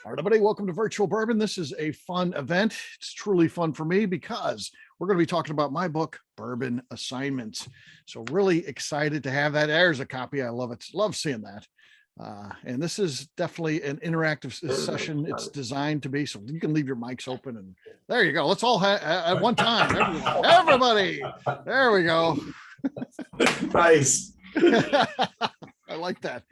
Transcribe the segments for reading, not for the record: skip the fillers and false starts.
All right, everybody, welcome to Virtual Bourbon. This is a fun event. It's truly fun for me because we're going to be talking about my book, Bourbon Assignments. So really excited to have that. There's a copy. I love it. Love seeing that. And this is definitely an interactive session. It's designed to be, so you can leave your mics open and there you go. Let's all at one time. Everybody. There we go. Nice. I like that.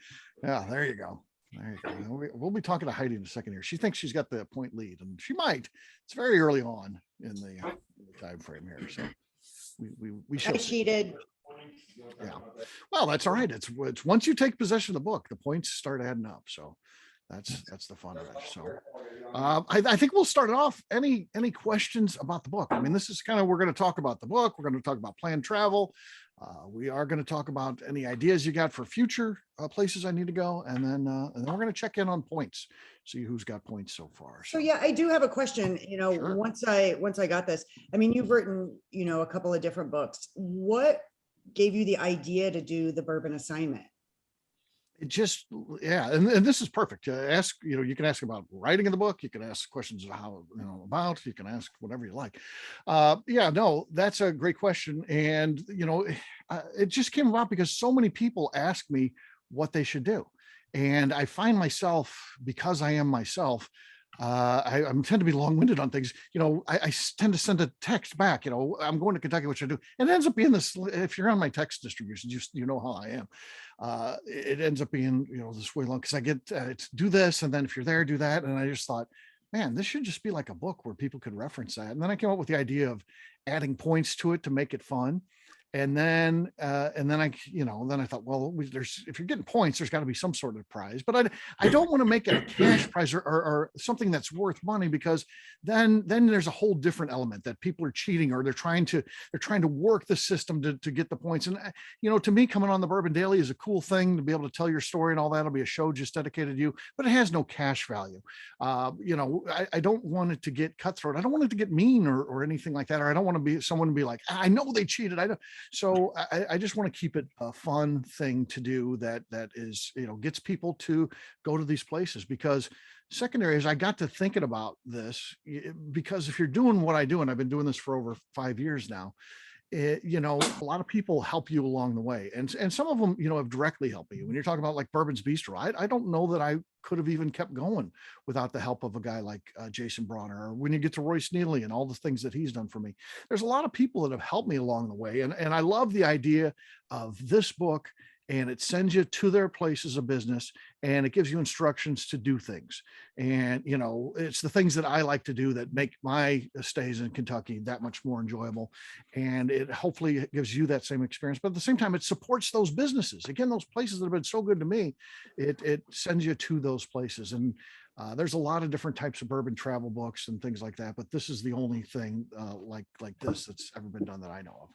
Yeah, there you go. There you go. We'll be talking to Heidi in a second here. She thinks she's got the point lead, and she might. It's very early on in the time frame here, so we shall. I cheated. Yeah. Well, that's all right. It's once you take possession of the book, the points start adding up. So that's the fun of it. So I think we'll start it off. Any questions about the book? I mean, this is kind of, we're going to talk about the book. We're going to talk about planned travel. We are going to talk about any ideas you got for future places I need to go, and then we're going to check in on points, see who's got points so far. So yeah, I do have a question. Sure. Once I got this, I mean, you've written, a couple of different books. What gave you the idea to do the bourbon assignment? It just, yeah, and this is perfect. Ask, you can ask about writing in the book. You can ask questions of how, about, you can ask whatever you like. Yeah, no, that's a great question. And, it just came about because so many people ask me what they should do. And I find myself, because I am myself, I tend to be long-winded on things. I tend to send a text back, I'm going to Kentucky, what should I do? And it ends up being this, if you're on my text distributions, you know how I am. It ends up being, this way long, because I get to do this, and then if you're there, do that. And I just thought, man, this should just be like a book where people could reference that. And then I came up with the idea of adding points to it to make it fun. And then I thought, well, if you're getting points, there's got to be some sort of prize, but I don't want to make it a cash prize or something that's worth money, because then there's a whole different element that people are cheating, or they're trying to work the system to get the points. And, to me, coming on the Bourbon Daily is a cool thing to be able to tell your story and all that. It'll be a show just dedicated to you, but it has no cash value. I don't want it to get cutthroat. I don't want it to get mean or anything like that. Or I don't want to be someone to be like, I know they cheated. I know. So I just want to keep it a fun thing to do that is, gets people to go to these places, because secondary is I got to thinking about this, because if you're doing what I do, and I've been doing this for over 5 years now, a lot of people help you along the way. And some of them, have directly helped me. When you're talking about like Bourbon's Bistro, I don't know that I could have even kept going without the help of a guy like Jason Bronner, or when you get to Royce Neely and all the things that he's done for me. There's a lot of people that have helped me along the way. And I love the idea of this book, and it sends you to their places of business, and it gives you instructions to do things. And, it's the things that I like to do that make my stays in Kentucky that much more enjoyable. And it hopefully gives you that same experience, but at the same time, it supports those businesses. Again, those places that have been so good to me, it sends you to those places. And there's a lot of different types of bourbon travel books and things like that, but this is the only thing like this that's ever been done that I know of.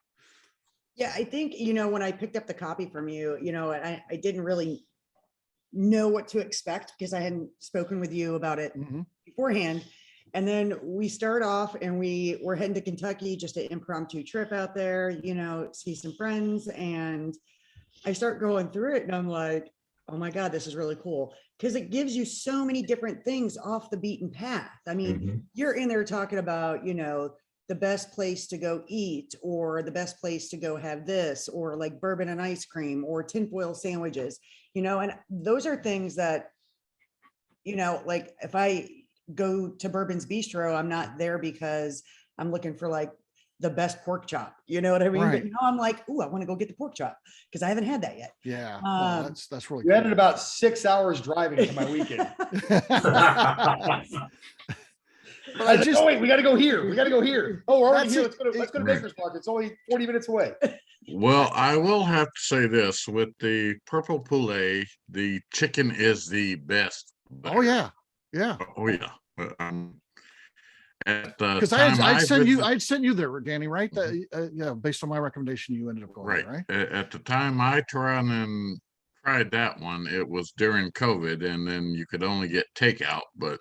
Yeah, I think, when I picked up the copy from you, I didn't really know what to expect, because I hadn't spoken with you about it beforehand. And then we start off and we're heading to Kentucky, just an impromptu trip out there, see some friends. And I start going through it and I'm like, oh my God, this is really cool. Because it gives you so many different things off the beaten path. I mean, you're in there talking about, the best place to go eat, or the best place to go have this, or like bourbon and ice cream, or tinfoil sandwiches, and those are things that, like if I go to Bourbon's Bistro, I'm not there because I'm looking for like the best pork chop, you know what I mean? Right. But I'm like, oh, I want to go get the pork chop because I haven't had that yet. Yeah, no, that's really You cool. added about 6 hours driving to my weekend. But oh wait, we got to go here. We got to go here. Oh, we're already here. Let's go to Baker's Park. It's only 40 minutes away. Well, I will have to say this: with the purple poulet, the chicken is the best. Oh yeah, yeah. Oh yeah. Because I'd sent you there, Danny, right? Yeah, based on my recommendation, you ended up going right. There, right? At the time I tried that one, it was during COVID, and then you could only get takeout, but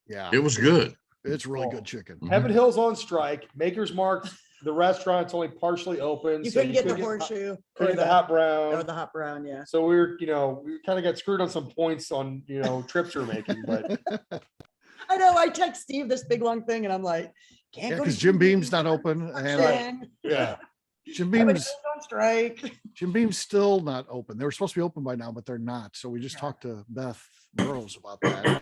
yeah, it was good. It's really good chicken. Heaven Hill's on strike. Maker's Mark the restaurant's only partially open. You so couldn't get the couldn't horseshoe couldn't or get the hot brown. or the hot brown. Yeah. So we kind of got screwed on some points on, trips we're making, but I know. I text Steve this big long thing, and I'm like, can't Yeah, go to because Jim Beam's not open, and Then yeah. Jim everybody's Beam's on strike. Jim Beam's still not open. They were supposed to be open by now, but they're not. So we just talked to Beth Burrows about that,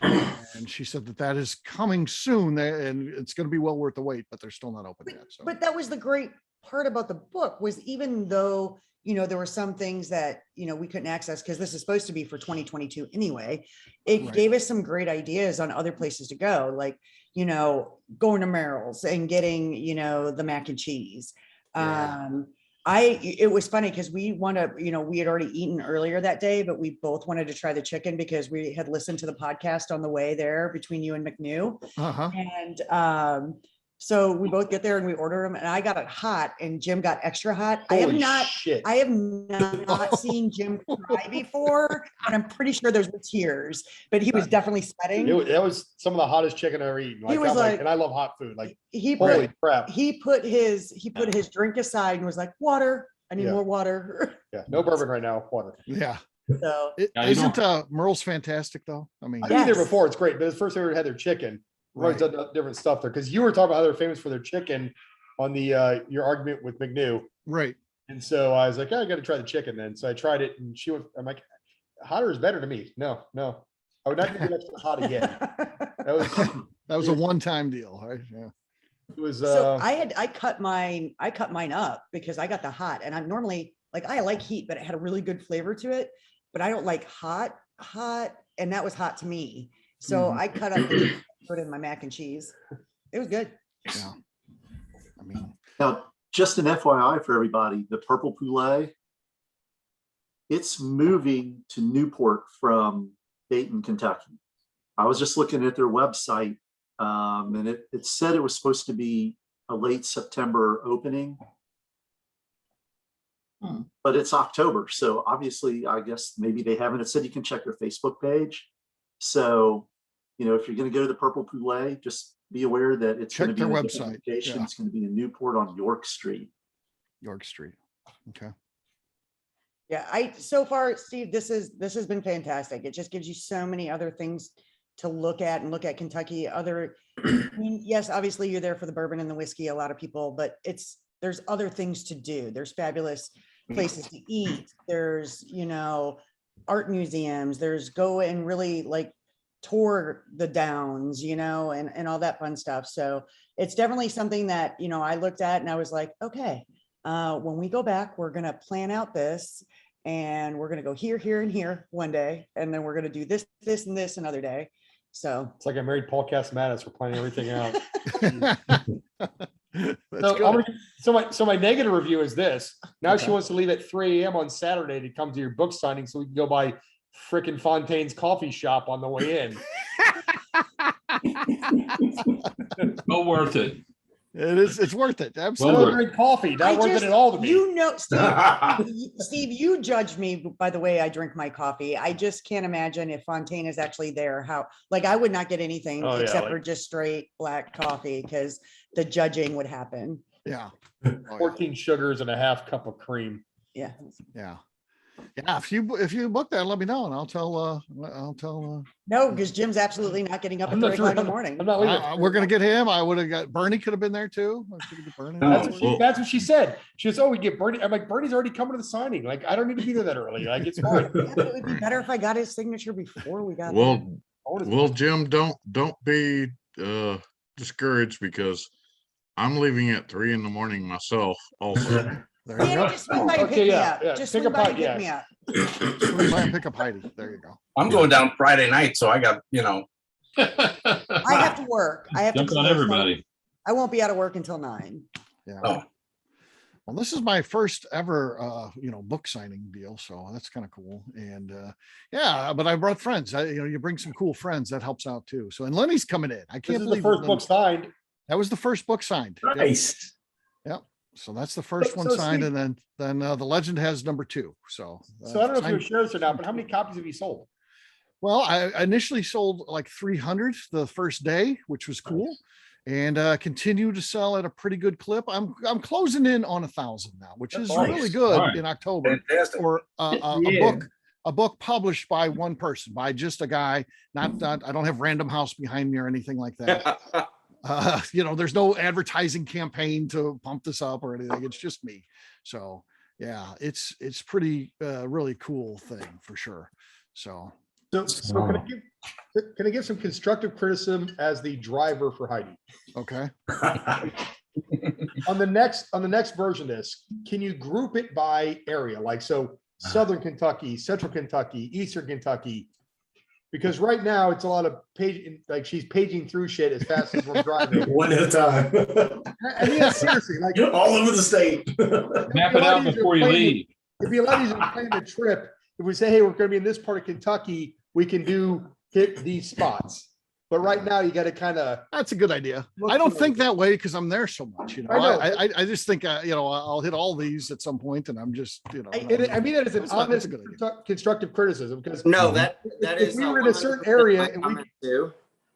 and she said that is coming soon, and it's going to be well worth the wait, but they're still not open yet. So But that was the great part about the book, was even though, there were some things that, we couldn't access because this is supposed to be for 2022 anyway, it Right. gave us some great ideas on other places to go, like, going to Merrill's and getting, the mac and cheese. Yeah. It was funny because we had already eaten earlier that day, but we both wanted to try the chicken because we had listened to the podcast on the way there between you and McNew. Uh-huh. And so we both get there and we order them, and I got it hot and Jim got extra hot. I have not seen Jim cry before, but I'm pretty sure there's tears, but he was definitely sweating. That was some of the hottest chicken I've ever eaten. He was like- and I love hot food. Like, He holy put, crap. he put his drink aside and was like, water, I need Yeah. more water. Yeah. No bourbon right now. Water. Yeah. So Isn't Merle's fantastic though? I mean, I've been there Yes. before. It's great. But it's the first time I ever had their chicken. I've always right. done different stuff there. Because you were talking about how they're famous for their chicken on the your argument with McNew. Right. And so I was like, I got to try the chicken then. So I tried it, and I'm like, hotter is better to me. No. I would not get extra hot again. That That was a one-time deal, right? Yeah. was So I cut mine up because I got the hot, and I'm normally like, I like heat, but it had a really good flavor to it, but I don't like hot, and that was hot to me. So Mhm. I cut up and put in my mac and cheese. It was good. Yeah. I mean, Now, just an FYI for everybody, the Purple Poulet, it's moving to Newport from Dayton, Kentucky. I was just looking at their website, and it said it was supposed to be a late September opening. But it's October. So obviously, I guess maybe they haven't. It said you can check their Facebook page. So, if you're going to go to the Purple Poulet, just be aware that it's going Check to be their in a different website. location. Yeah. It's going to be in Newport on York Street. York Street. Okay. Yeah, so far, Steve, this has been fantastic. It just gives you so many other things to look at Kentucky. I mean, yes, obviously you're there for the bourbon and the whiskey, a lot of people, but there's other things to do. There's fabulous places to eat. There's, art museums. There's go and really like tour the downs, and all that fun stuff. So it's definitely something that, I looked at and I was like, okay, when we go back, we're going to plan out this, and we're going to go here, here, and here one day. And then we're going to do this, this, and this another day. So it's like I married Paul Casamatis. We're planning everything out. That's good. So my negative review is this. Now Okay. she wants to leave at 3 a.m. on Saturday to come to your book signing so we can go by frickin' Fontaine's coffee shop on the way in. Well worth it. It's worth it. I Absolutely. don't drink coffee. Not worth it at all to me. Steve, you judge me by the way I drink my coffee. I just can't imagine if Fontaine is actually there, I would not get anything Oh, yeah, except like- for just straight black coffee because the judging would happen. Yeah. 14 sugars and a half cup of cream. Yeah. Yeah. Yeah. If you book that, let me know and I'll tell No, because Jim's absolutely not getting up at I'm 3 not o'clock in the I'm morning. not leaving. we're gonna get him. I would have got Bernie, could have been there too. Bernie. That's what she said. She goes, "Oh, we get Bernie." I'm like, "Bernie's already coming to the signing. Like, I don't need to be there that early. Like, it's fine." Yeah, but it would be better if I got his signature before we got there. Well, Jim, don't be discouraged because I'm leaving at 3 a.m. myself also. There you Danny, go. just swing by and Okay, pick me yeah, up. yeah. Just Pick swing a by pint, and pick yeah. me up. Swing by and pick up Heidi. There you go. I'm going down Friday night, so I got, I have to work. I have to jump on close. everybody. I won't be out of work until 9. Yeah. Oh. Well, this is my first ever, book signing deal. So that's kind of cool. And yeah, but I brought friends. You bring some cool friends. That helps out too. So, and Lenny's coming in. I This can't is the believe first book signed. that was the first book signed. Yep. Nice. So that's the first one So signed. Steve- And then the legend has number 2. So, So I don't know if you signed- would share this or not, but how many copies have you sold? Well, I initially sold like 300 the first day, which was cool. and continue to sell at a pretty good clip. I'm closing in on 1,000 now, which is That's really nice. good Nice. in October Fantastic. for Yeah. a book published by one person, by just a guy. Not I don't have Random House behind me or anything like that. There's no advertising campaign to pump this up or anything. It's just me. So yeah, it's pretty really cool thing for sure. So So can I give some constructive criticism as the driver for Heidi? okay. On the next version of this, can you group it by area? Like, so Southern Kentucky, Central Kentucky, Eastern Kentucky? Because right now it's a lot of like she's paging through shit as fast as we're driving. One at a time. I mean, seriously, like You're all over the state. Map it out before you leave. it'd be a lot easier to plan the trip. If we say, hey, we're gonna be in this part of Kentucky, we can hit these spots. But right now you gotta kind of. That's a good idea. I don't think that way because I'm there so much. I know. I just think I'll hit all these at some point, and I'm just I mean, it is an That's honest, a good idea. constructive criticism because No, that if is. we were in one a of the certain things area I and we- comment to.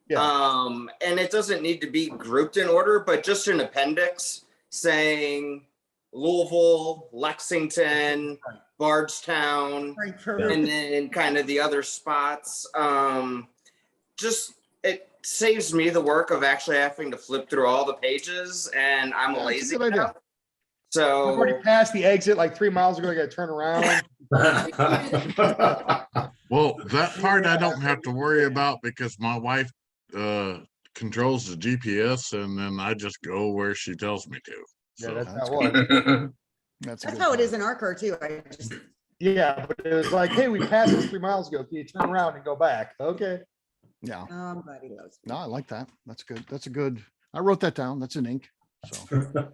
Yeah. And it doesn't need to be grouped in order, but just an appendix saying Louisville, Lexington, Bardstown, Right, for- and then kind of the other spots. Just it saves me the work of actually having to flip through all the pages, and I'm That's a lazy. good idea. now. I've So already passed the exit like 3 miles ago. I gotta turn around. Well, that part I don't have to worry about because my wife controls the GPS and then I just go where she tells me to. Yeah, So that's that's how it was. That's That's how it is in our car too. I just, Yeah, but it was like, hey, we passed this 3 miles ago. Can you turn around and go back? Okay. Yeah. glad he loves. No, I like that. That's good. That's a good. I wrote that down. That's in ink. So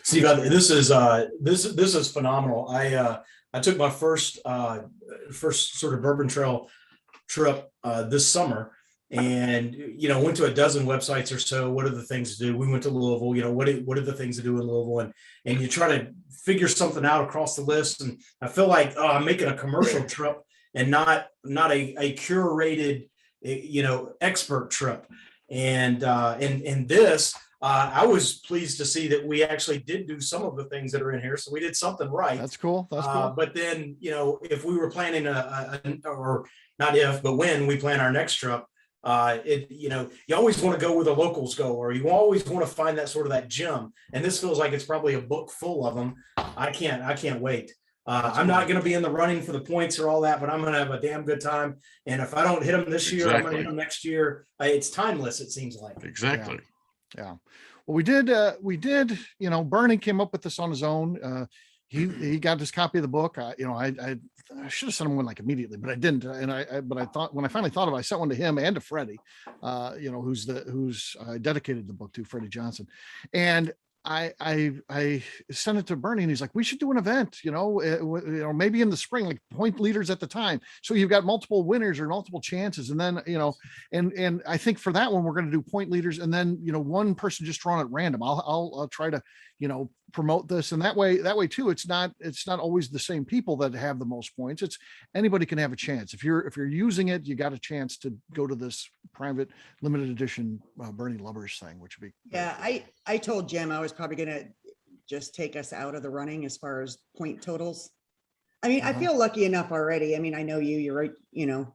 Steve, this is phenomenal. I took my first sort of bourbon trail trip this summer, and went to a dozen websites or so. What are the things to do? We went to Louisville. What are the things to do in Louisville? And you try to figure something out across the list. And I feel like I'm making a commercial trip and not a curated expert trip. And in this. I was pleased to see that we actually did do some of the things that are in here. So we did something right. that's cool. That's cool. But then, if we were planning or not if, but when we plan our next trip, you always want to go where the locals go, or you always want to find that sort of that gem. And this feels like it's probably a book full of them. I can't wait. I'm not going to be in the running for the points or all that, but I'm going to have a damn good time. And if I don't hit them this year, I'm going to hit them next year. It's timeless. It seems like. exactly. Yeah. Well, we did, Bernie came up with this on his own. He got his copy of the book. I should have sent him one like immediately, but I didn't. And but I thought when I finally thought of it, I sent one to him and to Freddie, who's dedicated the book to, Freddie Johnson. And I sent it to Bernie and he's like, we should do an event, maybe in the spring, like point leaders at the time. So you've got multiple winners or multiple chances. And then, and I think for that one, we're going to do point leaders and then, one person just drawn at random. I'll try to, promote this. And that way too, it's not always the same people that have the most points. It's anybody can have a chance. If you're using it, you got a chance to go to this private limited edition Bernie Lovers thing, which would be. Yeah, I told Jim I was probably gonna just take us out of the running as far as point totals. I mean, I feel lucky enough already. I mean, I know you're right,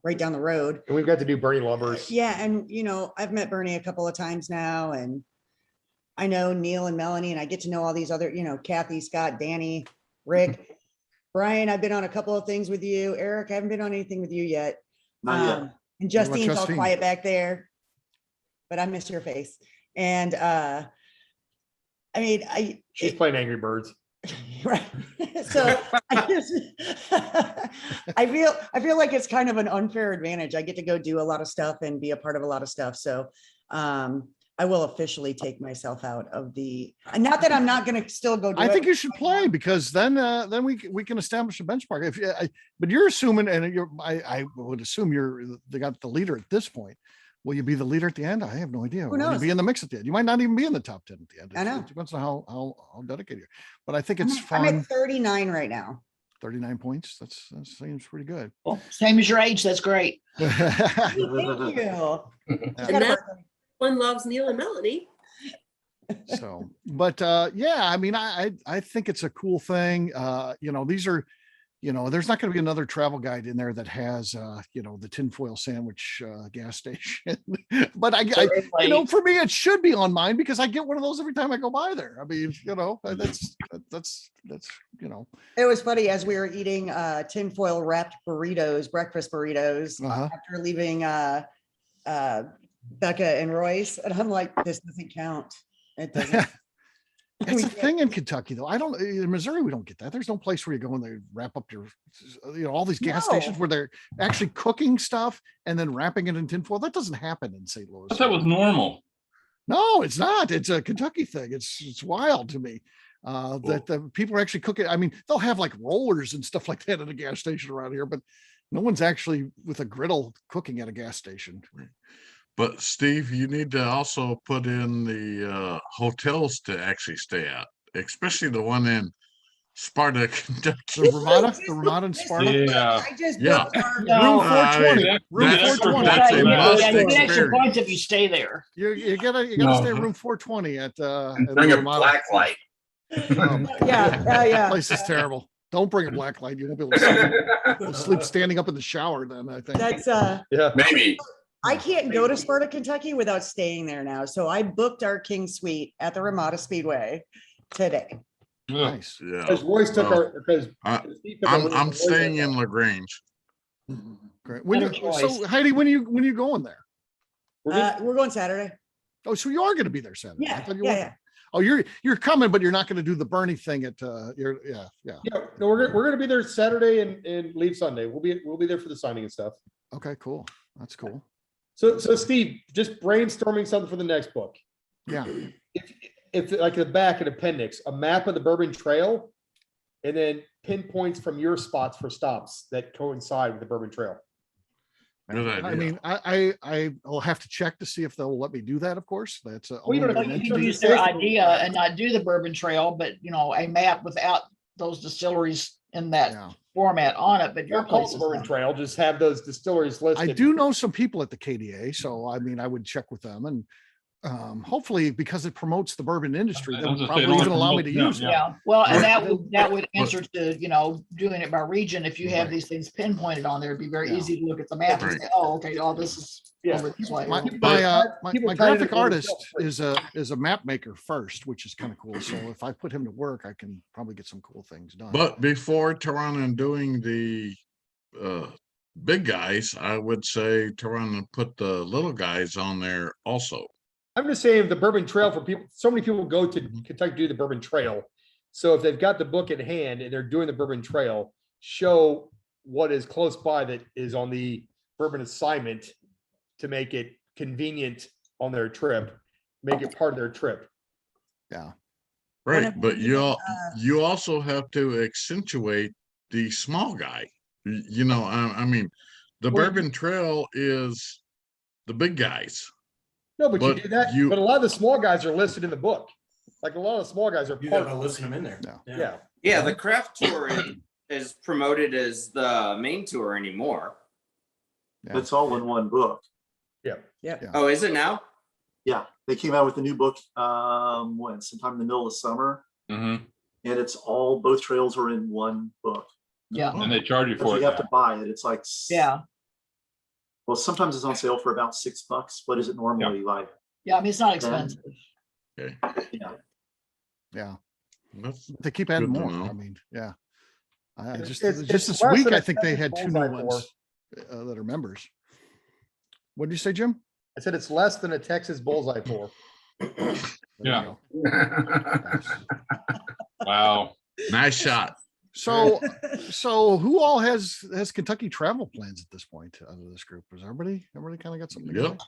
right down the road. And we've got to do Bernie Lovers. Yeah, and I've met Bernie a couple of times now, and I know Neil and Melanie, and I get to know all these other, Kathy, Scott, Danny, Rick, Brian. I've been on a couple of things with you. Eric, I haven't been on anything with you yet. Not yet. And Justine's all Justine? quiet back there, but I miss your face. And I mean, She's playing Angry Birds. right. So I feel like it's kind of an unfair advantage. I get to go do a lot of stuff and be a part of a lot of stuff. So I will officially take myself out of the, not that I'm not going to still go do I it. think you should play because then we can establish a benchmark. But you're assuming, and I would assume they got the leader at this point. Will you be the leader at the end? I have no idea. Who Will you knows? be in the mix at the end? You might not even be in the top 10 at the end. I know. It depends on how dedicated you are. But I think it's I'm fun. at 39 right now. 39 points. That seems pretty good. Well, same as your age. That's great. Thank you. Yeah. Got a now- birthday. One loves Neil and Melanie. So, but yeah, I mean, I think it's a cool thing. You know, these are, you know, there's not going to be another travel guide in there that has, you know, the tinfoil sandwich gas station. But you know, for me, it should be on mine because I get one of those every time I go by there. I mean, you know, that's, you know. It was funny as we were eating tinfoil wrapped burritos, breakfast burritos, Uh-huh. after leaving Becca and Royce, and I'm like, this doesn't count. It doesn't. It's We a can't- thing in Kentucky, though. I don't, in Missouri, we don't get that. There's no place where you go and they wrap up your, you know, all these gas stations No. where they're actually cooking stuff and then wrapping it in tinfoil. That doesn't happen in St. Louis. I thought that was normal. No, it's not. It's a Kentucky thing. It's wild to me. That the people are actually cooking. I mean, they'll have like rollers and stuff like that at a gas station around here, but no one's actually with a griddle cooking at a gas station. But Steve, you need to also put in the hotels to actually stay at, especially the one in Sparta, Kentucky. The Ramada and Sparta. Yeah. I just Yeah. booked our- Room I 420. mean, Room that's- 420. that's a Yeah, must you get extra experience. points if you stay there. You gotta No. stay at room 420 at And at bring the a Ramada. black light. Yeah, That yeah. place is terrible. Don't bring a black light. You won't be able to sleep. You'll sleep standing up in the shower then, I think. That's Yeah. Maybe. I can't go to Sparta, Kentucky without staying there now. So I booked our King Suite at the Ramada Speedway today. Ugh. Nice. Yeah, Because Royce took Well, our, because. I- Steve took our I'm Royce staying there. in LaGrange. Great. Better So choice. Heidi, when you going there? We're good. We're going Saturday. Oh, so you are going to be there Saturday. I Yeah, thought you yeah, weren't. yeah. Oh, you're coming, but you're not going to do the Bernie thing at your yeah. Yeah, no, we're gonna be there Saturday and leave Sunday. We'll be there for the signing and stuff. Okay, cool. That's cool. So Steve, just brainstorming something for the next book. Yeah. If like the back and appendix, a map of the Bourbon Trail, and then pinpoints from your spots for stops that coincide with the Bourbon Trail. Good I idea. mean, I'll have to check to see if they'll let me do that. Of course, that's Well, you don't only have an to You entry. can use their idea and not do the Bourbon Trail, but you know, a map without those distilleries in that Yeah. format on it, but your Not called place the is Bourbon not. Trail, just have those distilleries listed. I do know some people at the KDA, so I mean, I would check with them and hopefully because it promotes the bourbon industry, I they was would gonna say, it probably only even allow me to promotes use them, it. Yeah, well, and Right. that would answer to, you know, doing it by region. If you have Right. these things pinpointed on there, it'd be very Yeah. easy to look at the map and Right. say, oh, okay, all this is Yeah. over this way. My, People my, people my tie it graphic into one artist itself. is a map maker first, which is kind of cool. So if I put him to work, I can probably get some cool things done. But before Tehran and doing the big guys, I would say Tehran and put the little guys on there also. I'm just saying the Bourbon Trail for people, so many people go to Kentucky to do the Bourbon Trail. So if they've got the book in hand and they're doing the Bourbon Trail, show what is close by that is on the bourbon assignment to make it convenient on their trip, make it part of their trip. Yeah. Right, of but the, you also have to accentuate the small guy. You know, I mean, the Well, Bourbon Trail is the big guys. No, but you But do that, you- but a lot of the small guys are listed in the book. Like a lot of the small guys are You part gotta of, listen them in there. Yeah. yeah. Yeah, the craft tour is promoted as the main tour anymore. Yeah. It's all in one book. Oh, is it now? Yeah, they came out with a new book, sometime in the middle of summer, Mhm. and it's all, both trails are in one book. Yeah, And they charge you But for it you have now. to buy it. It's like, yeah, well, sometimes it's on sale for about $6. What is it normally like? yeah. I mean, it's not expensive. Yeah. That's They keep adding Good to more. know. I mean, yeah. Just It's this less week, than I a think they Texas had two new bullseye ones that are members. What did you say, Jim? I said it's less than a Texas bullseye pour. There you Yeah. go. Nice. Wow. nice shot. So who all has Kentucky travel plans at this point out of this group? Is everybody kind of got something? Yep. together?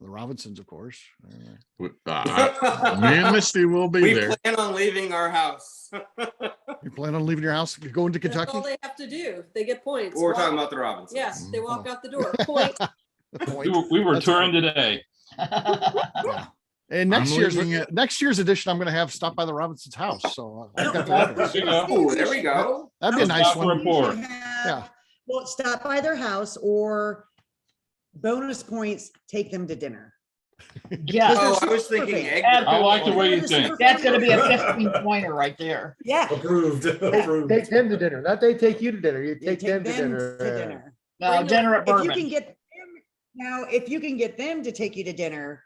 The Robinsons, of course. Me and Misty will be We there. plan on leaving our house. You plan on leaving your house? You going to That's all Kentucky? they have to do. They get points. We're talking Walk- about the Robinsons. Yes, they walk Oh. out the door. Point. Point. We were That's touring fine. today. Yeah. And I'm next leaving it- next year's edition, I'm going to have stop by the Robinsons' house. So I've got the address. There you go. Oh, there we go. That'd be a nice Stop for a one. pour. Yeah. Well, stop by their house or bonus points, take them to dinner. Yeah, Oh, I was thinking egg. Absolutely. I like the way you Those think. super that's gonna be a fun. 15 pointer right there. Yeah. Approved. Take Approved. them to dinner. Not they take you to dinner. You You take them to dinner. to dinner. No, Bring dinner at If you Bourbon. can get them, now, if you can get them to take you to dinner,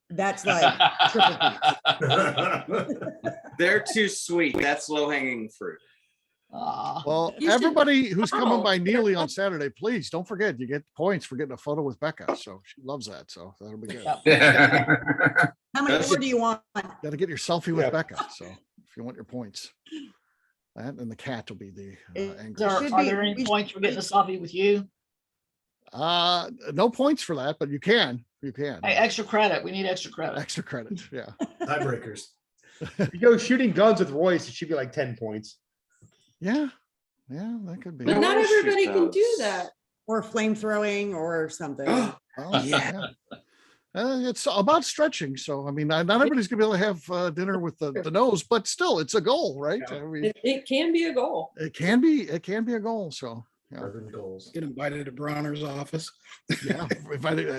that's like triple points. They're too sweet. That's low hanging fruit. Aw. Well, You should- everybody who's coming Oh, by they're Neely on Saturday, please don't forget, you get points for getting a photo with Becca. So she loves that. So that'll be good. Yep. How many That's more do you want? Got to get your selfie with Yeah. Becca. So if you want your points, that and the cat will be the It- angry. Are, should are be- there any we points for getting a selfie with you? No points for that, but you can. Hey, extra credit. We need extra credit. Extra credit. Yeah. Tiebreakers. If you go shooting guns with Royce, it should be like 10 points. Yeah. Yeah, that could be. But Yeah, not we'll shoot everybody can do those. that. Or flame throwing or something. Well, yeah. It's about stretching. So, I mean, not everybody's gonna be able to have dinner with the nose, but still, it's a goal, right? I mean, It can be a goal. it can be a goal. So, yeah. Bourbon goals. Get invited to Bronner's office. Yeah,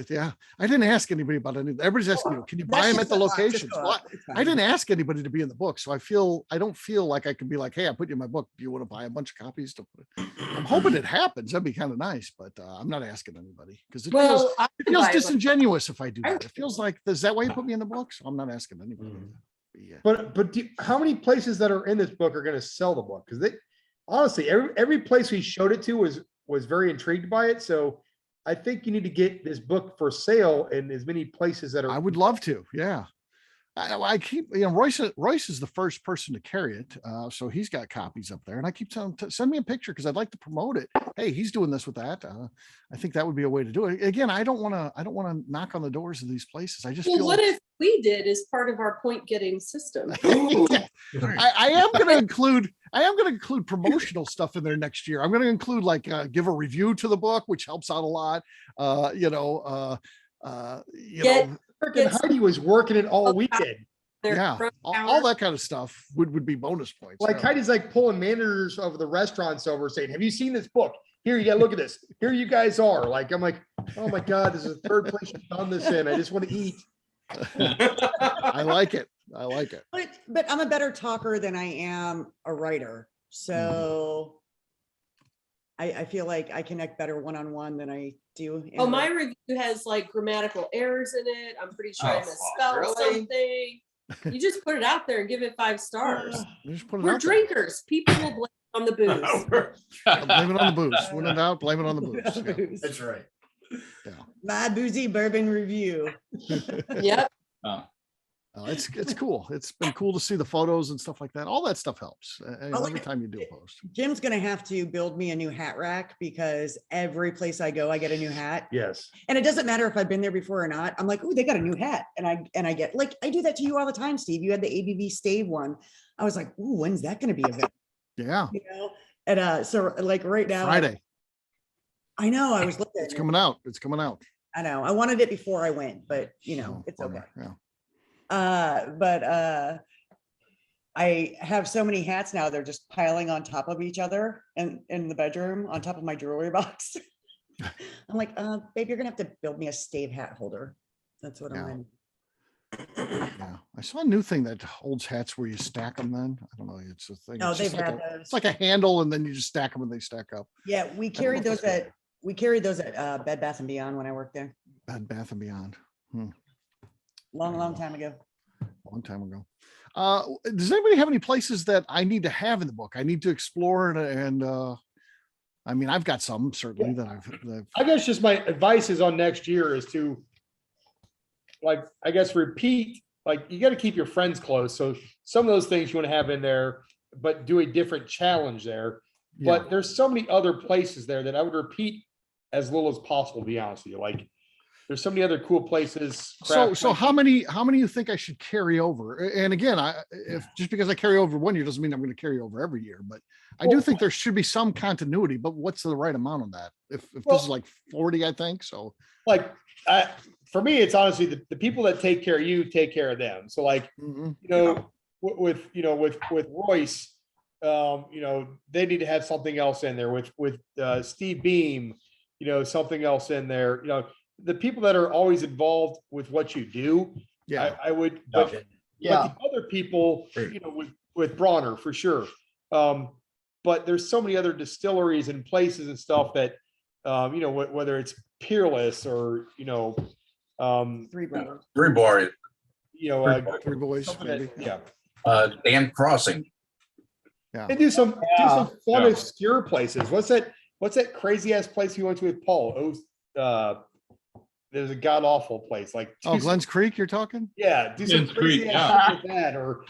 yeah. I didn't ask anybody about any. Everybody's asking, you know, can you buy That's them at just the a lot, just locations? a Well, lot. It's I fine. didn't ask anybody to be in the book, so I don't feel like I can be like, hey, I put you in my book. Do you want to buy a bunch of copies to put it? I'm hoping it happens. That'd be kind of nice, but I'm not asking anybody because it feels Well, I it feels buy them. disingenuous if I do I that. It feels like, is that why you put me in the book? So I'm not asking anybody. Mhm. Yeah. But how many places that are in this book are going to sell the book? Because they honestly, every place we showed it to was very intrigued by it. So I think you need to get this book for sale in as many places that are. I would love to. Yeah. I keep, you know, Royce is the first person to carry it. So he's got copies up there and I keep telling him to send me a picture because I'd like to promote it. Hey, he's doing this with that. I think that would be a way to do it. Again, I don't want to knock on the doors of these places. I just Well, feel what like- if we did as part of our point getting system? I am going to include promotional stuff in there next year. I'm going to include like give a review to the book, which helps out a lot. Get- Freaking Heidi was working it all weekend. Their yeah, front all counter. that kind of stuff would be bonus points. Like yeah. Heidi's like pulling managers of the restaurants over saying, have you seen this book? Here, you got to look at this. Here you guys are. Like, I'm like, oh my God, this is the third place you've done this in. I just want to eat. I like it. I like it. But I'm a better talker than I am a writer. So I feel like I connect better one-on-one than I do. in Oh, a- my review has like grammatical errors in it. I'm pretty sure I Oh, misspelled really? something. You just put it out there and give it 5 stars. You just put it We're out there. drinkers. People will blame on the booze. Blame it on the booze. When in doubt, blame it on the booze. Yeah. Booze. That's right. My boozy bourbon review. Yep. It's cool. It's been cool to see the photos and stuff like that. All that stuff helps. Oh, Every time you do a post. Jim's gonna have to build me a new hat rack because every place I go, I get a new hat. Yes. And it doesn't matter if I've been there before or not. I'm like, oh, they got a new hat. And I get like, I do that to you all the time, Steve. You had the ABV Stave one. I was like, ooh, when's that gonna be available? Yeah. You know? And so like right now, Friday. I know I was looking. It's coming out. It's coming out. I know. I wanted it before I went, but you know, it's okay. Bummer. Yeah. But I have so many hats now, they're just piling on top of each other and in the bedroom on top of my jewelry box. I'm like, babe, you're gonna have to build me a stave hat holder. That's what Yeah. I'm in. Yeah. I saw a new thing that holds hats where you stack them then. I don't know. It's a thing. No, It's just they've like had a- those. It's like a handle and then you just stack them and they stack up. Yeah, we know carried if those that's at, we carried those at Bed Bath and Beyond when I worked there, Bed Bath and Beyond. long time ago. Long time ago. Does anybody have any places that I need to have in the book? I need to explore and I mean, I've got some certainly that I've I guess just my advice is on next year is to like, I guess, repeat, like you got to keep your friends close. So some of those things you want to have in there, but do a different challenge there. yeah. But there's so many other places there that I would repeat as little as possible, to be honest with you. Like there's so many other cool places. So craft how many you think I should carry over? And again, if just because I carry over one year doesn't mean I'm going to carry over every year, but I do Well- think there should be some continuity, but what's the right amount on that? If this Well- is like 40, I think so. like for me, it's honestly the people that take care of you take care of them. So like, Mhm. you know, with Royce, you know, they need to have something else in there with Steve Beam, you know, something else in there, you know, the people that are always involved with what you do, Yeah. I would, Yeah. Yeah. but the other people, Right. you know, with Bronner for sure. But there's so many other distilleries and places and stuff that, you know, whether it's Peerless or, you know, Three brothers. Three Bar, you know, Three Boys, something maybe. that, yeah. Dan Crossing. Yeah. And do some fun, Yeah. obscure places. What's that crazy ass place you went to with Paul? There's a god awful place like. Oh, Glens Creek, you're talking? Yeah, do some Glens Creek, crazy ass shit with that, or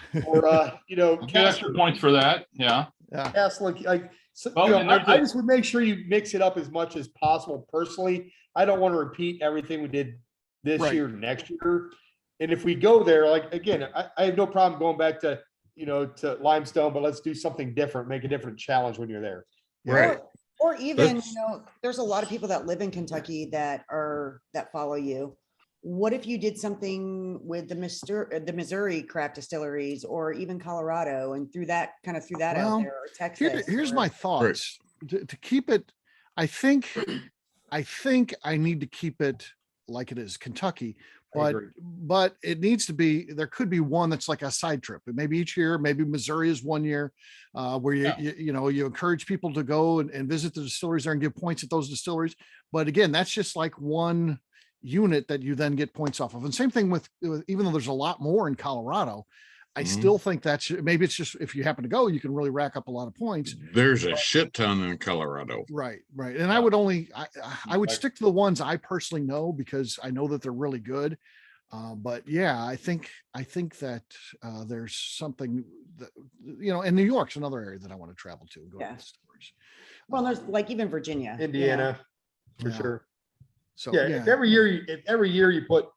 you know, Get extra points for that. Yeah. Yeah. Castle, like so, Well, you know, and that's I it. just would make sure you mix it up as much as possible. Personally, I don't want to repeat everything we did this Right. year, next year. And if we go there, like again, I have no problem going back to, you know, to Limestone, but let's do something different, make a different challenge when you're there. Right. Or even, That's- you know, there's a lot of people that live in Kentucky that follow you. What if you did something with the Missouri craft distilleries or even Colorado and threw that out Well, there, or Texas? Here's or- my thoughts. To keep it, I think I need to keep it like it is Kentucky, I but agree. it needs to be, there could be one that's like a side trip. And maybe each year, maybe Missouri is one year where you know, you encourage people to go and visit the distilleries there and give points at those distilleries. But again, that's just like one unit that you then get points off of. And same thing with even though there's a lot more in Colorado, I Mhm. still think that's, maybe it's just, if you happen to go, you can really rack up a lot of points. There's a shit ton in Colorado. Right. And I would I would stick to the ones I personally know because I know that they're really good. But yeah, I think that there's something that, you know, and New York's another area that I want to travel to and go to Yeah. the stores. Well, there's like even Virginia. you know. Indiana, for Yeah. sure. So Yeah, if every year you put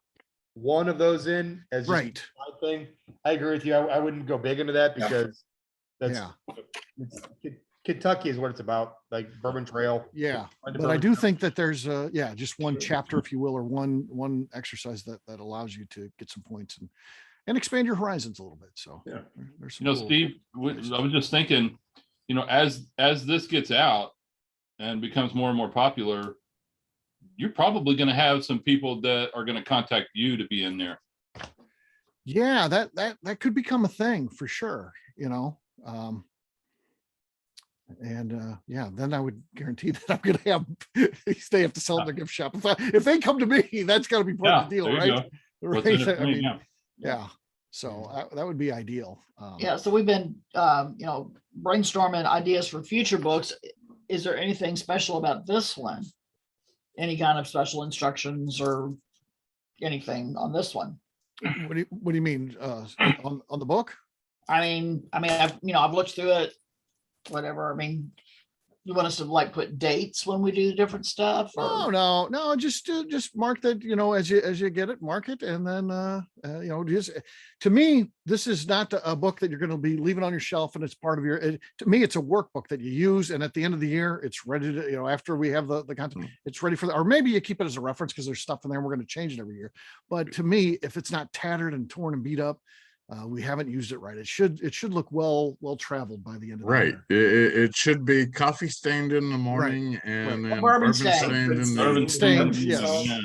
one of those in as just right. one thing, I agree with you. I wouldn't go big into that because that's Yeah. Kentucky is what it's about, like Bourbon Trail. Yeah. Find a But I Bourbon do Trail. think that there's just one chapter, if you will, or one exercise that allows you to get some points and expand your horizons a little bit. So Yeah. there's some You know, cool Steve, places. I was just thinking, you know, as this gets out and becomes more and more popular, you're probably going to have some people that are going to contact you to be in there. Yeah, that could become a thing for sure, you know. Yeah, then I would guarantee that I'm gonna have they have to sell in their gift shop. If they come to me, that's gotta be part of the deal, there you right? go. What's in it for I me? mean, Yeah. yeah. So that would be ideal. Yeah, so we've been, you know, brainstorming ideas for future books. Is there anything special about this one? Any kind of special instructions or anything on this one? What do you mean on the book? I mean, I've looked through it, whatever. I mean, you want us to like put dates when we do different stuff? Or? No, just mark that, you know, as you get it, mark it. And then, you know, just to me, this is not a book that you're going to be leaving on your shelf and it's part of to me, it's a workbook that you use. And at the end of the year, it's ready to, you know, after we have the content, it's ready or maybe you keep it as a reference because there's stuff in there and we're going to change it every year. But to me, if it's not tattered and torn and beat up, we haven't used it right. It should look well traveled by the end of the Right. year. It should be coffee stained in the morning and then Bourbon bourbon stained. stained in Bourbon the stained, stained, yes. yeah.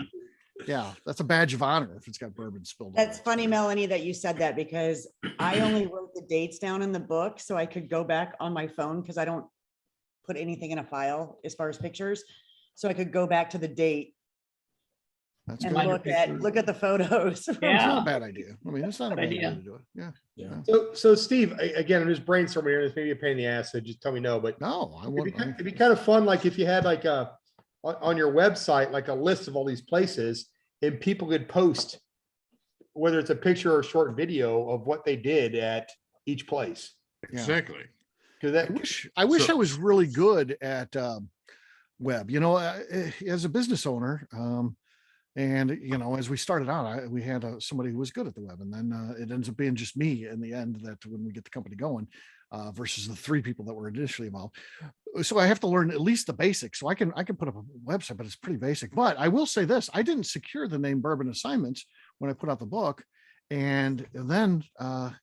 Yeah, that's a badge of honor if it's got bourbon spilled. That's on it. funny, Melanie, that you said that because I only wrote the dates down in the book so I could go back on my phone because I don't put anything in a file as far as pictures. So I could go back to the date That's and good. look at the photos. It's Yeah. not a bad idea. I mean, it's not a bad idea idea. to do it. Yeah. So Steve, again, I'm just brainstorming here. This may be a pain in the ass, so just tell me no, but No, I want. it'd be kind of fun, like if you had like on your website, like a list of all these places and people could post, whether it's a picture or a short video of what they did at each place. Exactly. Because that, I wish So- I was really good at web. You know, as a business owner, and you know, as we started out, we had somebody who was good at the web, and then it ends up being just me in the end. That when we get the company going, versus the 3 people that were initially involved. So I have to learn at least the basics. So I can put up a website, but it's pretty basic. But I will say this: I didn't secure the name Bourbon Assignments when I put out the book. And then,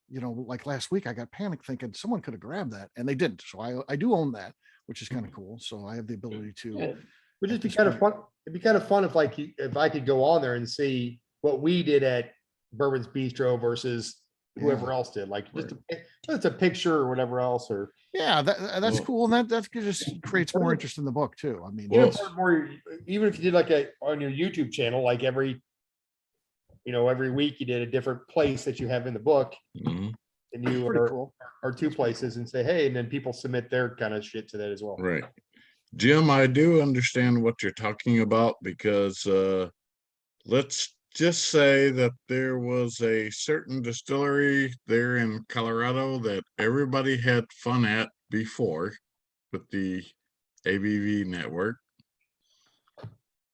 you know, like last week, I got panicked thinking someone could have grabbed that, and they didn't. So I do own that, which is kind of cool. So I have the ability to, Good. Would just be this kind of point. fun. It'd be kind of fun if if I could go on there and see what we did at Bourbon's Bistro versus whoever Yeah. else did, like just a picture or whatever else, or Yeah, that's Well- cool. And that just creates more interest in the book too. I mean, even it's- even if you did like on your YouTube channel, like every week you did a different place that you have in the book, Mhm. and you pretty cool. are two places, and say, hey, and then people submit their kind of shit to that as well. Right. Jim, I do understand what you're talking about because let's just say that there was a certain distillery there in Colorado that everybody had fun at before with the ABV network.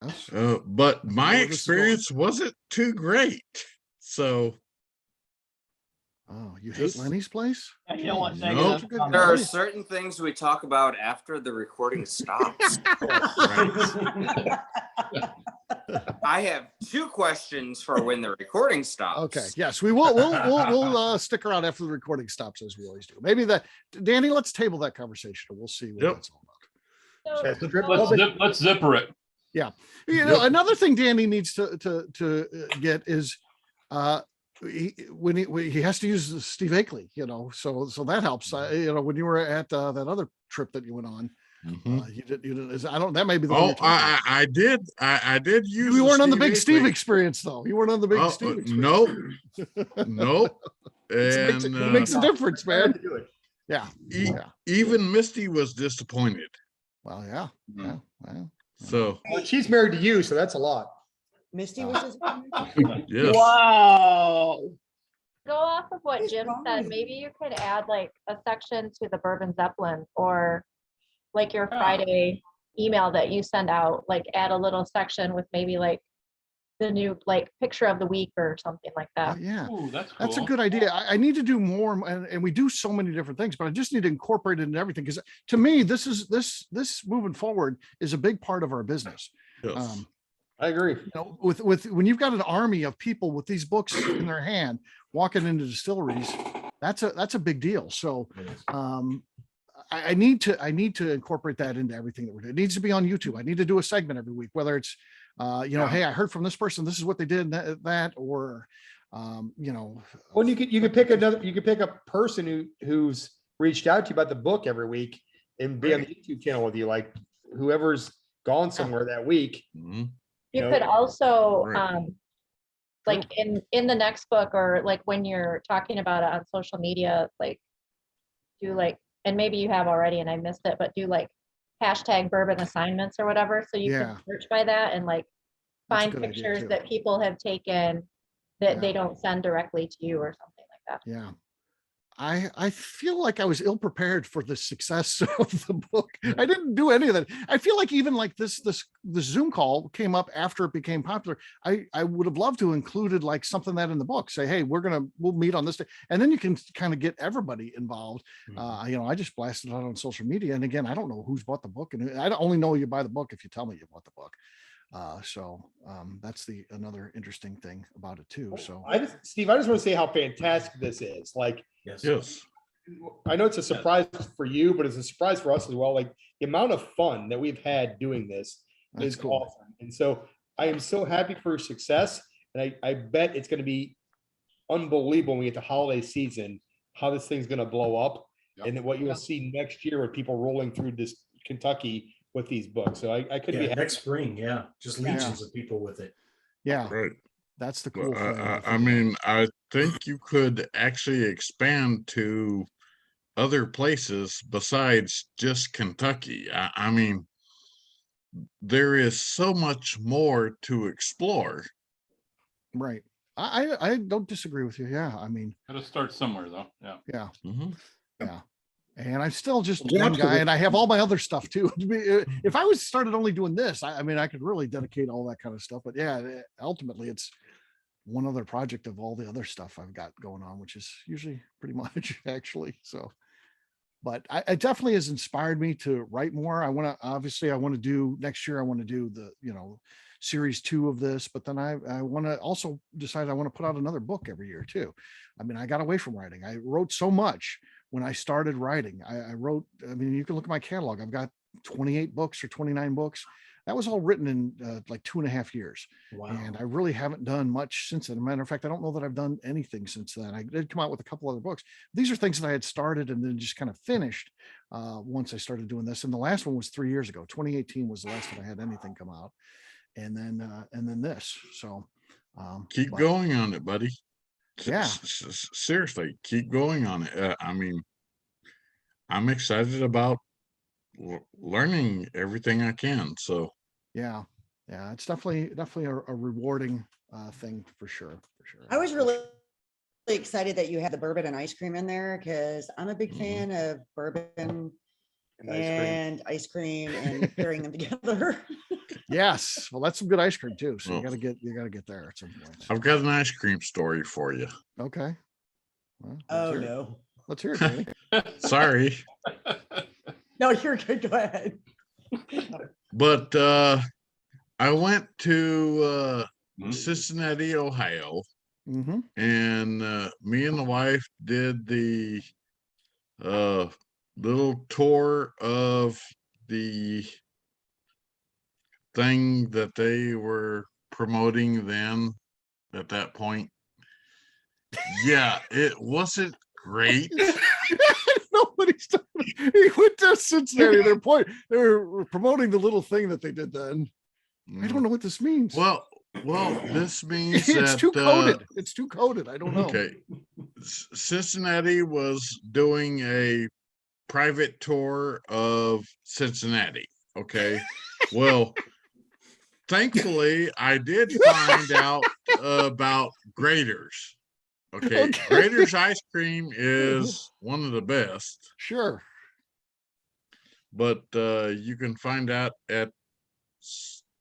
Yes. But my where this is going. experience wasn't too great. So Oh, you hate Just- Lenny's place? You don't want Nope. negative. Such a good comments. There are guy. certain things we talk about after the recording stops. I have 2 questions for when the recording stops. Okay. Yes, we will. We'll stick around after the recording stops as we always do. Maybe Danny, let's table that conversation and we'll see what Yep. that's all about. Yeah, so drip- Let's zipper it. You know, another thing Danny needs to get is when he has to use Steve Akley, so that helps. When you were at that other trip that you went on, mhm. you did. I don't. That may be the one. Oh, you're talking about. I did use. You weren't on the Steve big Steve Akley. experience though. You weren't on the big Oh, Steve experience. Nope. It And makes a difference, man. to do it. Yeah. e- Yeah. even Misty was disappointed. Well, yeah. Mm. Well, So Well, she's married to you, so that's a lot. Misty was just. yes. Wow. Go off of what It's Jim said, fine. maybe you could add like a section to the Bourbon Zeppelin or like your Yeah. Friday email that you send out, like add a little section with maybe like the new like picture of the week or something like that. yeah. Ooh, that's cool. That's a good idea. I need to do more, and we do so many different things, but I just need to incorporate it into everything. Because to me, this moving forward is a big part of our business. Yes. I agree. With when you've got an army of people with these books in their hand walking into distilleries, that's a big deal. So I need to incorporate that into everything that we're doing. It needs to be on YouTube. I need to do a segment every week, whether it's hey, I heard from this person, this is what they did, that or Well, you could pick a person who's reached out to you about the book every week and be on the YouTube channel with you, like whoever's gone somewhere that week. Mhm. You know, could also, Right. like in the next book or like when you're talking about it on social media, like do like, and maybe you have already and I missed it, but do like hashtag bourbon assignments or whatever. So you Yeah. can search by that and like That's a find good idea, pictures too. that people have taken that Yeah. they don't send directly to you or something like that. Yeah. I feel like I was ill prepared for the success of the book. I didn't do any of that. I feel like even like this Zoom call came up after it became popular. I would have loved to included like something that in the book. Say, hey, we'll meet on this day, and then you can kind of get everybody involved. I just blasted it out on social media, and again, I don't know who's bought the book, and I only know you buy the book if you tell me you bought the book. That's another interesting thing about it too. So Steve, I just want to say how fantastic this is. Like, Yes. Yes. I know it's a surprise for you, but it's a surprise for us as well. Like the amount of fun that we've had doing this That's is cool. awesome. And so I am so happy for your success. And I bet it's going to be unbelievable when we get to holiday season, how this thing's going to blow up. Yep. And then what you'll see next year with people rolling through this Kentucky with these books. So I couldn't be Yeah, happy. next spring, yeah, just Yeah. legions of people with it. yeah, Right. that's the Well, cool thing. I mean, I think you could actually expand to other places besides just Kentucky. I mean, there is so much more to explore. Right. I don't disagree with you. Yeah. I mean, Gotta start somewhere though. Yeah. yeah. Mhm. Yeah. And I'm still just Yeah, one guy absolutely. and I have all my other stuff too. If I was started only doing this, I mean, I could really dedicate all that kind of stuff. But yeah, ultimately it's one other project of all the other stuff I've got going on, which is usually pretty much actually. So, but it definitely has inspired me to write more. I want to do next year. I want to do the, series 2 of this, but then I want to also decide I want to put out another book every year too. I mean, I got away from writing. I wrote so much when I started writing. I wrote, I mean, you can look at my catalog. I've got 28 books or 29 books. That was all written in like 2.5 years. Wow. And I really haven't done much since then. As a matter of fact, I don't know that I've done anything since then. I did come out with a couple other books. These are things that I had started and then just kind of finished once I started doing this. And the last one was 3 years ago. 2018 was the last time I had anything come out. And then this. So Keep but- going on it, buddy. Yeah. Seriously, keep going on it. I mean, I'm excited about learning everything I can. So Yeah. It's definitely a rewarding thing for sure. I was really excited that you had the bourbon and ice cream in there because I'm a big fan of bourbon and ice cream and pairing them together. Yes. Well, that's some good ice cream too. So Well, you gotta get there at some point. I've got an ice cream story for you. Okay. Well, Oh, no. Let's hear it, Danny. Sorry, No, you're good. Go ahead. but I went to Cincinnati, Ohio, Mm-hmm. and me and the wife did the little tour of the thing that they were promoting then at that point. Yeah, it wasn't great. Nobody's done it. He went to Cincinnati. They were promoting the little thing that they did then. I don't know what this means. Well, this means it's that too coded. It's too coded. I don't know. okay, Cincinnati was doing a private tour of Cincinnati. Okay, well, thankfully, I did find out about Graders. Okay, Graders ice cream is one of the best. Sure. But you can find out at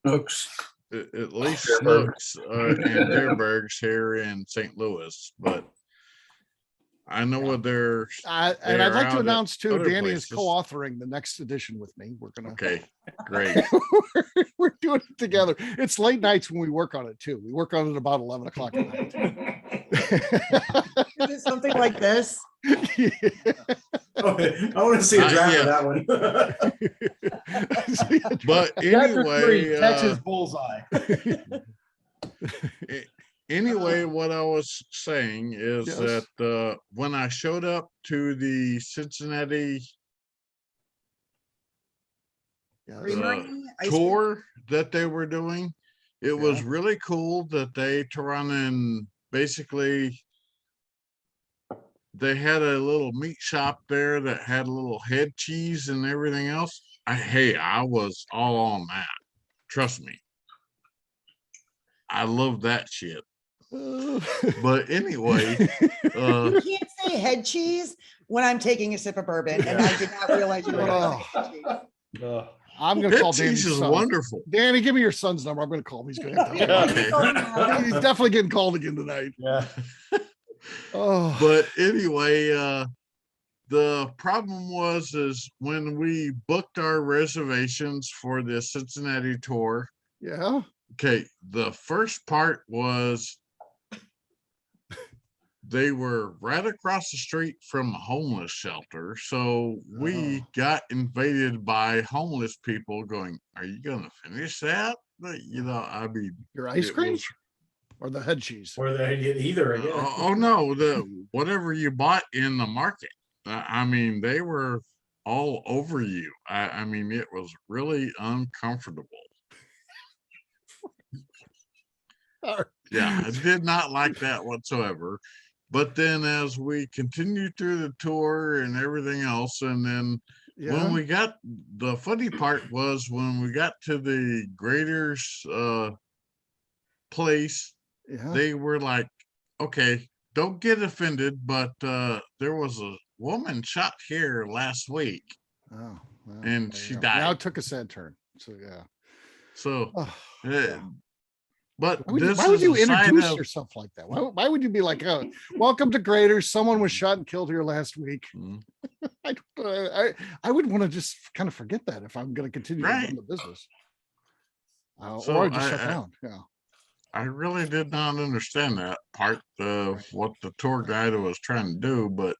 Oops. at least Deerberg. Snooks and Deerberg's here in St. Louis. But I know what they're. And they're I'd like out to at announce too, other Danny is places. co-authoring the next edition with me. We're gonna. Okay, great. We're doing it together. It's late nights when we work on it too. We work on it about 11 o'clock at night. Is it something like this? Okay, I want to see a draft yeah. of that one. But Chapter 3, anyway, Texas bullseye. anyway, what I was saying is Yes. that when I showed up to the Cincinnati Yes. Creamery, ice cream? tour that they were doing, it was really cool that they run and basically they had a little meat shop there that had a little head cheese and everything else. I was all on that. Trust me. I love that shit. But anyway, You can't say head cheese when I'm taking a sip of bourbon, and I did not realize you were going to say head cheese. I'm gonna head call Danny's cheese is son. wonderful. Danny, give me your son's number. I'm gonna call him. He's gonna have to. Okay. He's definitely getting called again tonight. Yeah. Oh, But anyway, the problem is when we booked our reservations for the Cincinnati tour. yeah. Okay, the first part was they were right across the street from a homeless shelter. So we got invaded by homeless people going, "Are you gonna finish that?" But, I mean, Your ice it cream was- or the head cheese? Or either again. oh no, the whatever you bought in the market. I mean, they were all over you. I mean, it was really uncomfortable. Yeah, I did not like that whatsoever. But then as we continued through the tour and everything else, and then when we got, the funny part was when we got to the Graders place, they were like, "Okay, don't get offended, but there was a woman shot here last week Oh, well, and there she you go. Now died." it took a sad turn. So yeah. So, Yeah. but Why this would you is a sign introduce of- yourself like that? Why would you be like, "Oh, welcome to Graders. Someone was shot and killed here last week." Mm. I would want to just kind of forget that if I'm going to continue to Right. run the business. So or I just shut I- down. Yeah. I really did not understand that part of what the tour guide was trying to do, but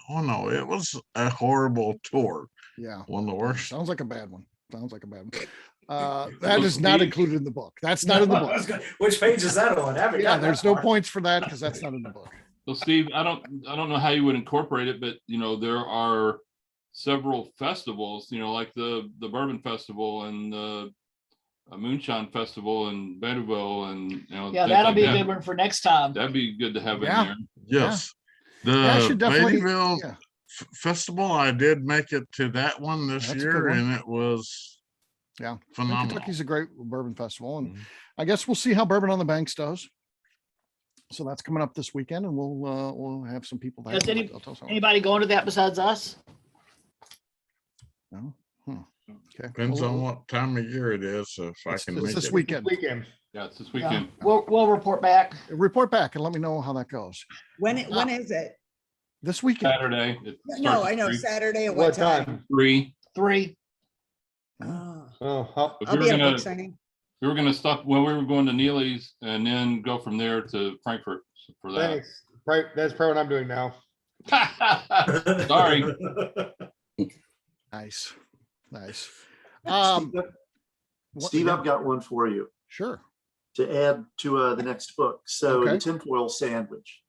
oh no, it was a horrible tour. Yeah. One of the worst. Sounds like a bad one. Sounds like a bad one. That is not included in the book. That's not in the book. Which page is that on? I haven't Yeah, gotten there's that no far. points for that because that's not in the book. So Steve, I don't know how you would incorporate it, but there are several festivals, like the Bourbon Festival and the Moonshine Festival in Bentonville, and Yeah, things that'll like be a that. good one for next time. That'd be good to have Yeah. in there. Yes. Yeah, I The should definitely. Beattyville Yeah, Festival, I did make it to that one this That's a good year, one. and it was yeah. phenomenal. Kentucky's a great bourbon festival, and Mhm. I guess we'll see how Bourbon on the Banks does. So that's coming up this weekend, and we'll have some people there. Has I'll tell someone. Anybody going to that besides us? No? Okay. Depends Well, on what time of year it is. So if I It's can this make it. weekend. Weekend. Yeah, it's this Yeah. weekend. We'll report back. Report back and let me know how that goes. When is it? This weekend. Saturday. It No, starts at I know 3. Saturday at What time? 3. 3. Oh, Oh, But I'll we be were at a gonna book signing. we were gonna stop when we were going to Neely's and then go from there to Frankfurt for that. thanks. Right, that's probably what I'm doing now. Sorry. Nice. Nice. Steve, what- Steve, yeah, I've got one for you sure. to add to the next book. So Okay. the tinfoil sandwich.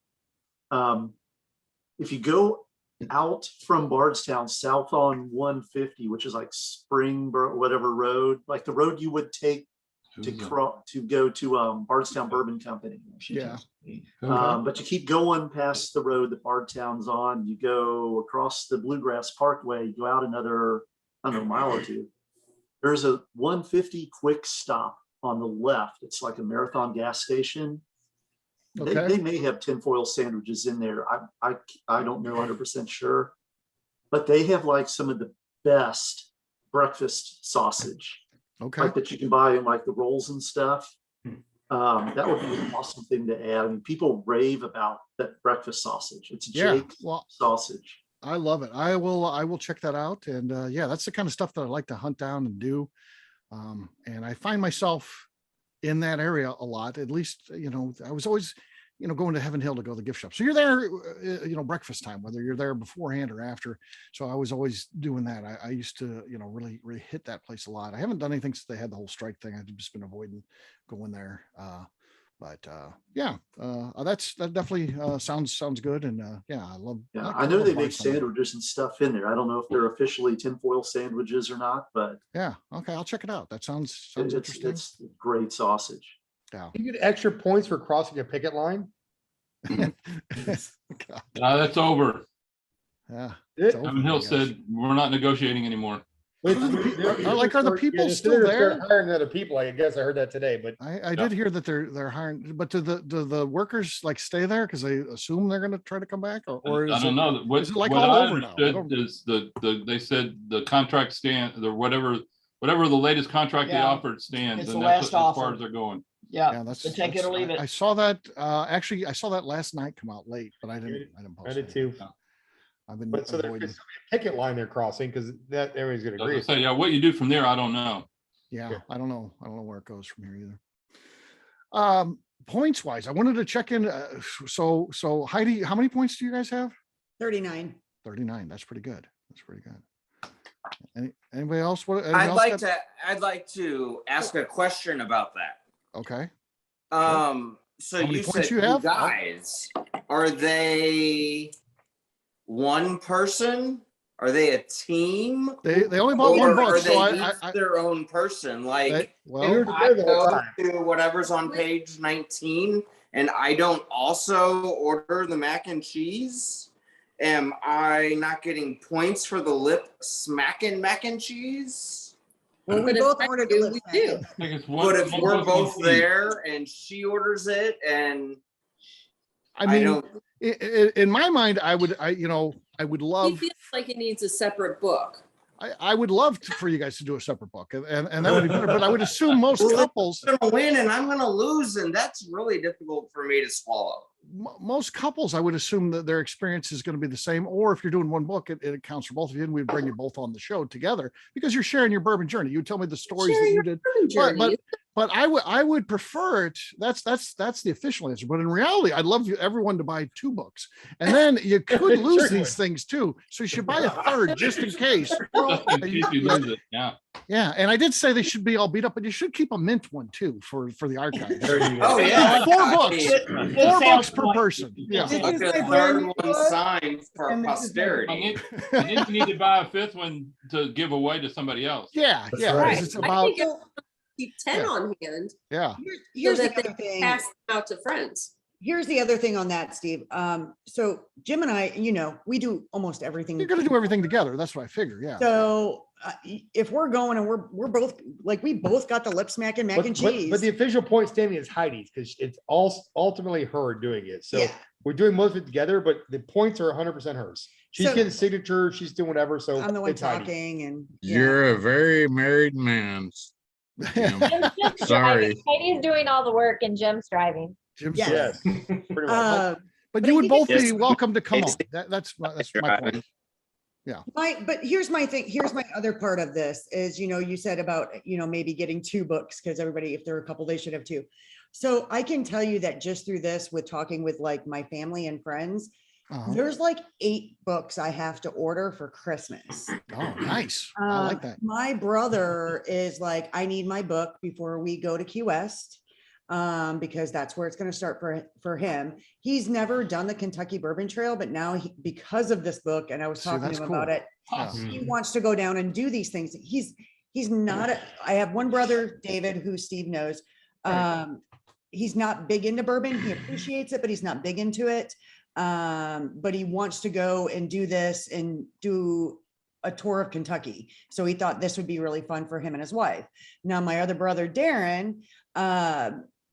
If you go out from Bardstown, south on 150, which is like Springboro, whatever road, like the road you would take to go to Bardstown Bourbon Company. Yeah. But you keep going past the road that Bardstown's on. You go across the Bluegrass Parkway. You go out another, I don't know, mile or two. There's a 150 quick stop on the left. It's like a Marathon gas station. Okay. They may have tinfoil sandwiches in there. I don't know 100% sure, but they have like some of the best breakfast sausage, Okay. like that you can buy in like the rolls and stuff. That would be an awesome thing to add. I mean, people rave about that breakfast sausage. It's Yeah. Jake's Well, sausage. I love it. I will check that out. And yeah, that's the kind of stuff that I like to hunt down and do. And I find myself in that area a lot. At least, I was always, going to Heaven Hill to go to the gift shop. So you're there, breakfast time, whether you're there beforehand or after. So I was always doing that. I used to, really, really hit that place a lot. I haven't done anything since they had the whole strike thing. I've just been avoiding going there. That definitely sounds good. And yeah, I love. Yeah, like I to know love they make Bardstown. sandwiches and stuff in there. I don't know if they're officially tinfoil sandwiches or not, but Yeah. Okay. I'll check it out. That sounds it's interesting. great sausage. Yeah. You get extra points for crossing a picket line. God, That's over. yeah. It- It's over, Evan I Hill guess. said we're not negotiating anymore. Are the people still there? Hiring other people. I guess I heard that today, but I did hear that they're hiring, but do the workers like stay there because they assume they're going to try to come back, or I is don't it, know. What, is it like what all I over now? I understood don't- is they said the contract stand, or whatever the latest contract they Yeah. offered stands, It's and the that's last as far offer. as they're going. Yeah, Yeah, that's so take it or leave it. I saw that. Actually, I saw that last night come out late, but I didn't post I did it. too. I've been But so there's avoiding. a picket line they're crossing because that everybody's gonna So agree. I say, yeah, what you do from there, I don't know. Yeah, Yeah. I don't know where it goes from here either. Points wise, I wanted to check in. So Heidi, how many points do you guys have? 39. 39. That's pretty good. That's pretty good. Anybody else? I'd like to ask a question about that. Okay. So How many you points said you have? guys, are they one person? Are they a team? They only bought one Or book, are so they each their own person? Like, You're if I together all the go time. to whatever's on page 19 and I don't also order the mac and cheese, am I not getting points for the lip smacking mac and cheese? Well, we But if both I ordered do, the lip we smacking. do. I think it's one. But if one we're book both each. there and she orders it and I I mean, don't, in my mind, I would He love, feels like he needs a separate book. I would love for you guys to do a separate book, and that would be better. But I would assume most Well, couples, I'm gonna win and I'm gonna lose, and that's really difficult for me to swallow. most couples, I would assume that their experience is going to be the same. Or if you're doing one book, it accounts for both of you, and we'd bring you both on the show together because you're sharing your bourbon journey. You tell me the stories Share that you your did. bourbon journey. But I would prefer it. That's the official answer. But in reality, I'd love everyone to buy 2 books, and then you could lose Sure. these things too. So you should buy a third just in case. Just in case you lose it, yeah. Yeah, and I did say they should be all beat up, but you should keep a mint one too for the archives. There you go. Oh, yeah. 4 books, Good 4 sales books per point. person. Yeah. This Like is a my third brand new one book, signed for and this is my- posterity. And then you need to buy a 5th one to give away to somebody else. Yeah, That's yeah. right. 'Cause it's I about think keep 10 Yeah. on hand yeah. Here's so the that other they thing. pass them out to friends. Here's the other thing on that, Steve. So Jim and I, we do almost everything. You're gonna do everything together. That's what I figure. Yeah. So if we're going and we're both like, we both got the lip smacking mac and cheese. But the official point standing is Heidi's because it's all ultimately her doing it. So Yeah. we're doing most of it together, but the points are 100% hers. She's So- getting signature. She's doing whatever. So I'm the one it's Heidi. talking and. yeah. You're a very married man. Jim. Jim's just Sorry. driving. Heidi's doing all the work and Jim's driving. Jim's Yes. Yes. Pretty much. Uh, but but you I would think both it's- be welcome to come on. It's- That's my point. but here's my thing, here's my other part of this is, you said about, maybe getting 2 books because everybody, if there are a couple, they should have 2. So I can tell you that just through this, with talking with like my family and friends, Uh-huh. there's like 8 books I have to order for Christmas. Oh, nice. I like that. My brother is like, I need my book before we go to Key West. Because that's where it's going to start for him. He's never done the Kentucky Bourbon Trail, but now because of this book, and I was See, talking to that's him about cool. it, Yeah. he wants to go down and do these things. He's not, I have one brother, David, who Steve knows. He's not big into bourbon. He appreciates it, but he's not big into it. But he wants to go and do this and do a tour of Kentucky. So he thought this would be really fun for him and his wife. Now, my other brother, Darren,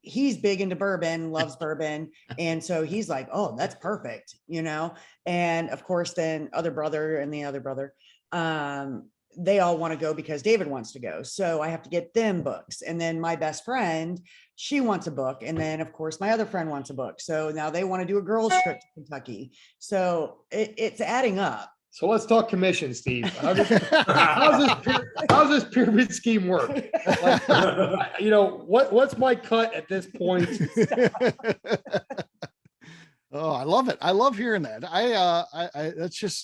he's big into bourbon, loves bourbon. And so he's like, oh, that's perfect, And of course, then other brother and the other brother, they all want to go because David wants to go. So I have to get them books. And then my best friend, she wants a book. And then of course, my other friend wants a book. So now they want to do a girls trip to Kentucky. So it's adding up. So let's talk commission, Steve. How's this pyramid scheme work? Like, what's my cut at this point? Oh, I love it. I love hearing that.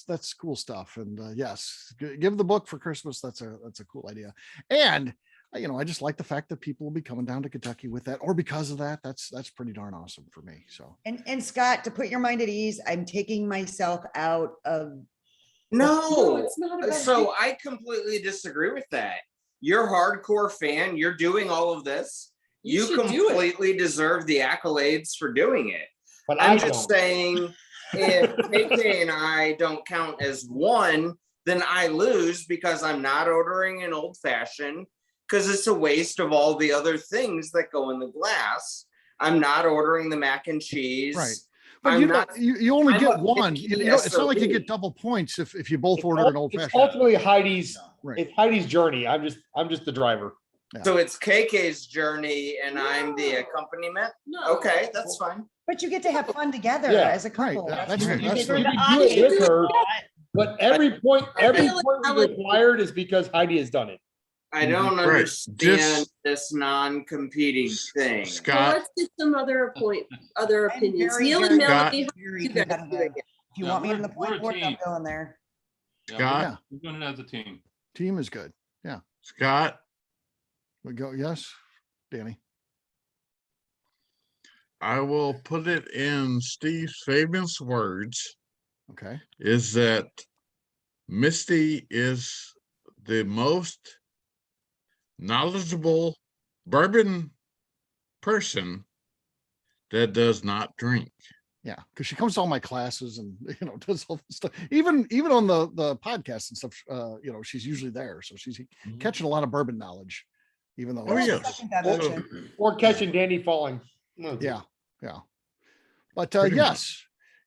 That's cool stuff. And yes, give the book for Christmas. That's a cool idea. And I just like the fact that people will be coming down to Kentucky with that, or because of that. That's pretty darn awesome for me. So. And Scott, to put your mind at ease, I'm taking myself out of. No, it's not about so I completely disagree with that. You're a hardcore fan. You're doing all of this. You You should do it. completely deserve the accolades for doing it. But I'm I just don't. saying, if KK and I don't count as one, then I lose because I'm not ordering an old fashioned because it's a waste of all the other things that go in the glass. I'm not ordering the mac and cheese. Right. But I'm you not- don't, you only I'm get a one. picky It's not like you SOB. get double points if you both It's order an old it's fashioned. ultimately Heidi's. Right. It's Heidi's journey. I'm just the driver. So it's KK's journey and I'm the accompaniment. No. Okay, that's fine. But you get to have fun together Yeah, as a couple. Right. That's That's what right. you That's get right. to You can do it with her, Yeah. but every point feel like we required is because Heidi has done it. I don't Right, understand just- this non-competing thing. Well, Scott, let's get some other other I'm opinions. very, Neil very, and Scott- Melanie, very you guys do competitive. it. If you Yeah, want me in we're- the we're a point board, I'm team. going there. Yeah, Scott, Yeah. we're doing it as a team. Team is good. Scott, We go. Yes, Danny. I will put it in Steve's famous words, Okay. is that Misty is the most knowledgeable bourbon person that does not drink. Yeah, because she comes to all my classes and does all this stuff. Even on the podcast and stuff. She's usually there, so she's catching a lot of bourbon knowledge. Even though. Oh, it's- yes. Second that Oh, motion. Or catching Danny falling. Yeah. But Pretty yes,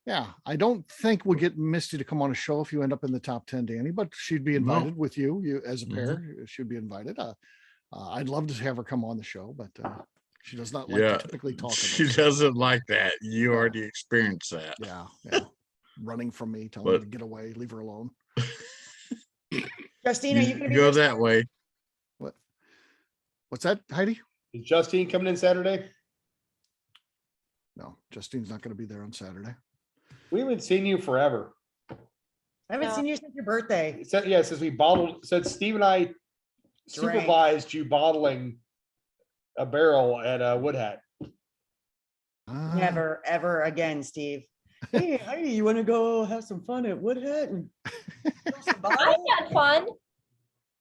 yeah, I don't think we'll get Misty to come on a show if you end up in the top 10, Danny, but she'd be No. invited with you as a pair. She'd be invited. I'd love to have her come on the show, but she does not like Yeah, to typically talk. she about doesn't like that. You No. already experienced that. Yeah. Running from me, telling me But- to get away, leave her alone. Justine, are you going to be Go there? that way. What's that, Heidi? Is Justine coming in Saturday? No, Justine's not going to be there on Saturday. We haven't seen you forever. I haven't No. seen you since your birthday. It said, yeah, since we bottled, since Steve and I supervised you bottling a barrel at Wood Hat. Ah, Never, ever again, Steve. Hey, you want to go have some fun at Wood Hat? And throw some I bottles? had fun.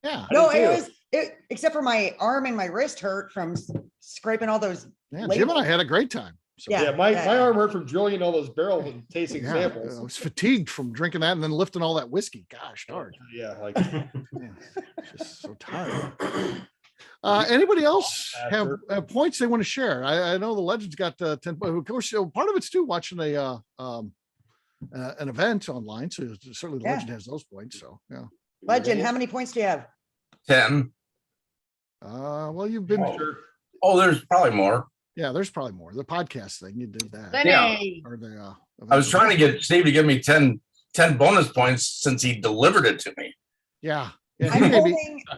Yeah, No, did it too. was, except for my arm and my wrist hurt from scraping all those. yeah. Jim and I labels. had a great time. So, Yeah. Yeah, my arm hurt from drilling all those barrels and tasting yeah, samples. I was fatigued from drinking that and then lifting all that whiskey. Gosh, darn. Yeah, like Man, just so tired. Anybody else have points they want to share? I know the Legends got 10, but of course, part of it's too watching an event online. So certainly the Yeah. Legend has those points. So yeah. Legend, how many points do you have? 10. Well, you've been Oh, there's probably more. yeah. There's probably more. The podcast thing you did that. Lenny, Or the I was trying to get Steve to give me 10 bonus points since he delivered it to me. yeah. Yeah,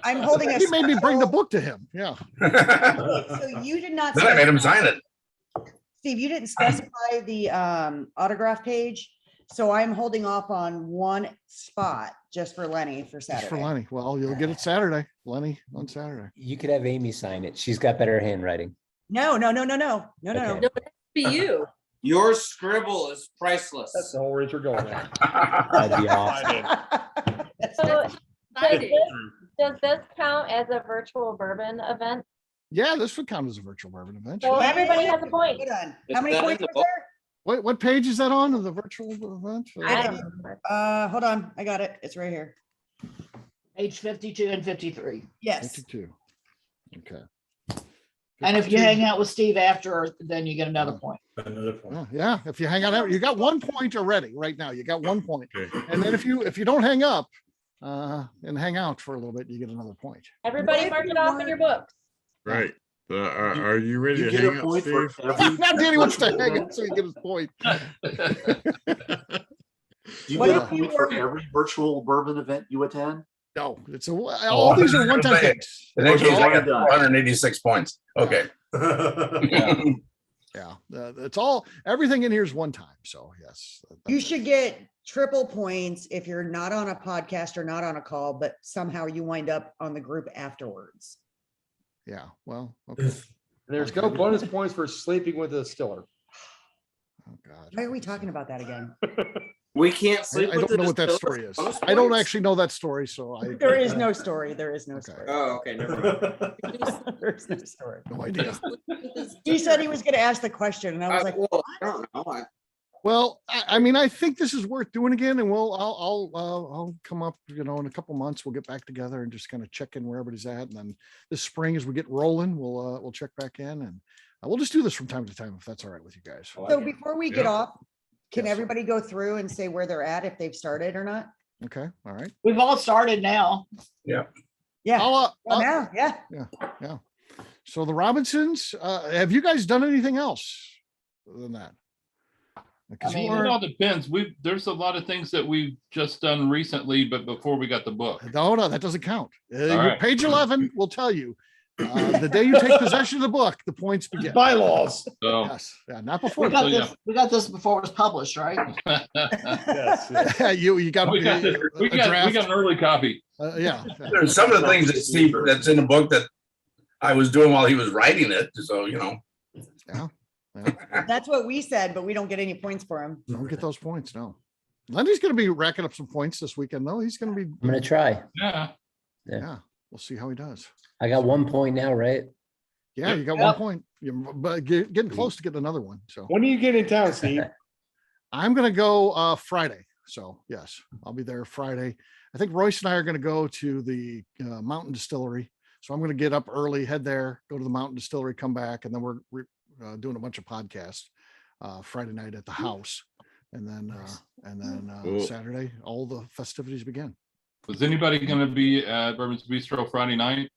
I'm holding a. he made me bring the special- book to him. Yeah. So you did not. Then I made him specify- sign it. Steve, you didn't specify the autograph page, so I'm holding off on one spot just for Lenny for Just for Saturday. Lenny. Well, you'll get it Saturday. Lenny on Saturday. You could have Amy sign it. She's got better handwriting. No. Okay. No, it has to be you. Your scribble is priceless. that's the whole reason we're going there. That'd be awesome. So Exciting. does this count as a virtual bourbon event? Yeah, this would count as a virtual bourbon event. So sure. everybody has a point. Hold on. Is How many that in points the was book? there? What page is that on of the virtual event? I don't remember. Hold on, I got it. It's right here. Page 52 and 53. Yes. 52. Okay. And if you hang out with Steve after, then you get another point. Another point. Yeah, if you hang out, you got 1 point already right now. You got 1 point. Okay. And then if you don't hang up and hang out for a little bit, you get another point. Everybody If mark you it off in your books. Right. Are you ready You to get hang a up, point for Steve? every. Now Danny wants to hang up so he get his point. You What get a if you point for were- every virtual bourbon event you attend. No, it's all these are one-time okay. things. In that Okay, case, I well got done. 486 points. Okay. Yeah, it's all everything in here is one time. So yes, You should get triple points if you're not on a podcast or not on a call, but somehow you wind up on the group afterwards. Yeah, well, okay. There's no bonus points for sleeping with a stiller. Oh God. Why are we talking about that again? We can't I sleep with don't the know what that distiller story is. bonus I don't points? actually know that story, so I There is no story. There is no Okay. story. Oh, okay, never mind. There's no story. no idea. He said he was gonna ask the question and I was like, Well, I don't know. Well, I mean, I think this is worth doing again, and I'll come up, in a couple months, we'll get back together and just kind of check in where everybody's at, and then this spring, as we get rolling, we'll check back in, and we'll just do this from time to time if that's all right with you guys. so before we get Yeah. off, can Yes. everybody go through and say where they're at if they've started or not? Okay, all right. We've all started now. Yeah. I'll, Well, now, yeah. So the Robinsons, have you guys done anything else other than that? Because I mean, you It are, all depends. There's a lot of things that we've just done recently, but before we got the book. no, that doesn't count. right. Page 11 will tell you, the day you take possession of the book, the points begin. Bylaws. So, Yes, yeah, not We before. got yeah. this, we got this before it was published, right? Yes, yes. You got we got, a we got draft. an early copy. Yeah. There's some of the things that Steve, that's in the book that I was doing while he was writing it. So, Yeah. That's what we said, but we don't get any points for him. Don't get those points, no. Lenny's gonna be racking up some points this weekend, though. He's gonna be, I'm gonna try. Yeah. yeah, we'll see how he does. I got 1 point now, right? Yeah, you got Yep. 1 point. But getting close to getting another one, so. When do you get in town, Steve? I'm gonna go Friday, so yes, I'll be there Friday. I think Royce and I are gonna go to the Mountain Distillery. So I'm gonna get up early, head there, go to the Mountain Distillery, come back, and then we're doing a bunch of podcasts Friday night at the house. And then Cool. Saturday, all the festivities begin. Was anybody going to be at Bourbon's Bistro Friday night?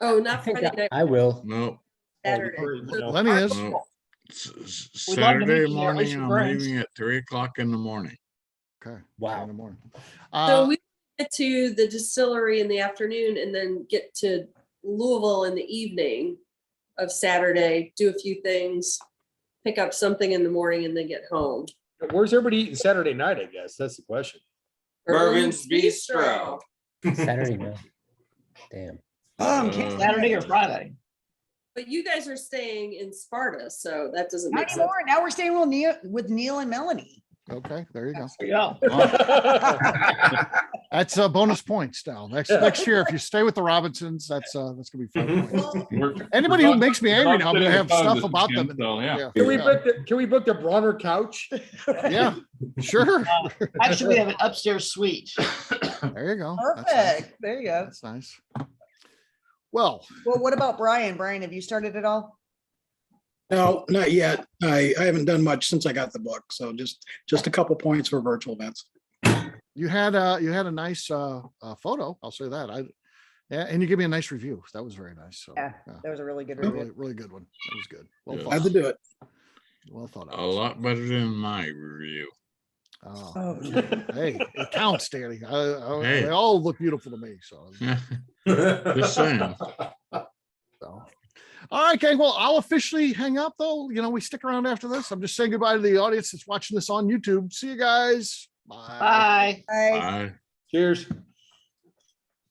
Oh, I not think Friday night, I will. No, Saturday. No. Lenny is. no. We'd love to meet Saturday you there, at least morning, for I'm drinks. leaving at 3:00 in the morning. Okay. Wow. In the morning. So we get to the distillery in the afternoon and then get to Louisville in the evening. of Saturday, do a few things, pick up something in the morning and then get home. Where's everybody eating Saturday night, I guess? That's the question. Bourbon's Bistro. Saturday night. Damn. Saturday or Friday. But you guys are staying in Sparta, so that doesn't Not make sense. anymore. Now we're staying with Neil and Melanie. Okay, there you go. There you go. That's bonus points now. Next year, if you stay with the Robinsons, that's gonna be 5 points. Anybody who makes me angry now, I'm gonna have stuff about them. Yeah. Can we book the Bronner couch? Yeah, sure. Actually, we have an upstairs suite. There you go. That's nice. Perfect. There you go. That's nice. Well, What about Brian? Brian, have you started at all? No, not yet. I haven't done much since I got the book. So just a couple points for virtual events. you had a nice photo. I'll say that. Yeah, and you gave me a nice review. That was very nice. So Yeah, that was a really good review. really good one. That was good. Well Yeah. thought Had to out. do it. Well thought out. A lot better than my review. Oh, Oh, hey, it counts, Danny. Hey. They all look beautiful to me. So, Just saying. so. All right, gang. Well, I'll officially hang up though. We stick around after this. I'm just saying goodbye to the audience that's watching this on YouTube. See you guys. Bye. Bye. Bye. Bye. Cheers.